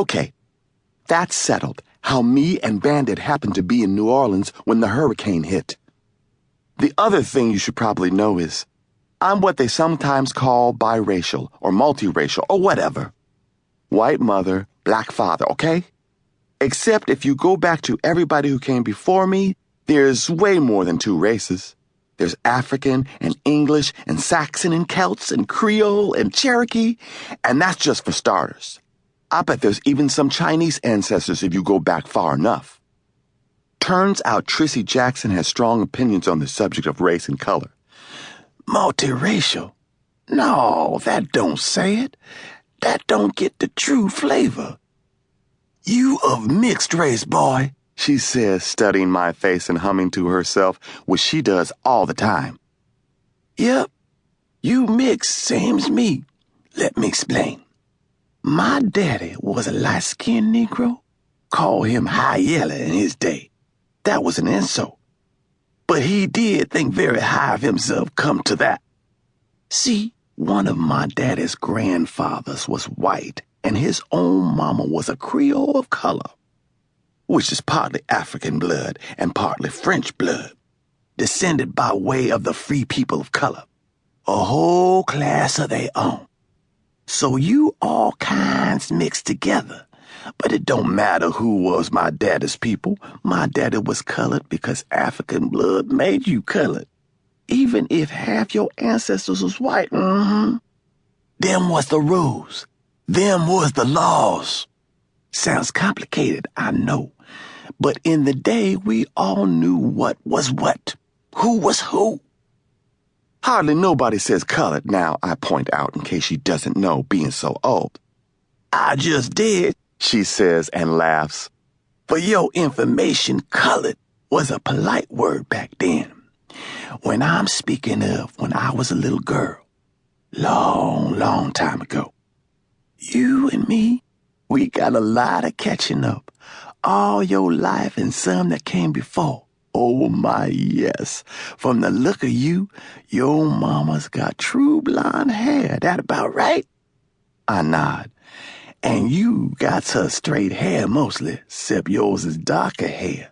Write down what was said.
Okay, that's settled. How me and Bandit happened to be in New Orleans when the hurricane hit. The other thing you should probably know is I'm what they sometimes call biracial or multiracial or whatever. White mother, black father, okay? Except if you go back to everybody who came before me, there's way more than two races. There's African and English and Saxon and Celts and Creole and Cherokee, and that's just for starters. I bet there's even some Chinese ancestors if you go back far enough. Turns out Trissy Jackson has strong opinions on the subject of race and color. Multiracial? No, that don't say it. That don't get the true flavor. You of mixed race, boy, she says, studying my face and humming to herself, which she does all the time. Yep, you mixed, same's me. Let me explain. My daddy was a light-skinned Negro. Call him High Yeller in his day. That was an insult. But he did think very high of himself, come to that. See, one of my daddy's grandfathers was white, and his own mama was a Creole of color, which is partly African blood and partly French blood, descended by way of the free people of color, a whole class of their own. So you all kinds mixed together. But it don't matter who was my daddy's people. My daddy was colored because African blood made you colored. Even if half your ancestors was white, Them was the rules. Them was the laws. Sounds complicated, I know. But in the day, we all knew what was what. Who was who. Hardly nobody says colored now, I point out, in case she doesn't know, being so old. I just did, she says and laughs. For your information, colored was a polite word back then. When I'm speaking of when I was a little girl, long time ago. You and me, we got a lot of catching up. All your life and some that came before. Oh my, yes. From the look of you, your mama's got true blonde hair. That about right? I nod. And you got her straight hair mostly, except yours is darker hair.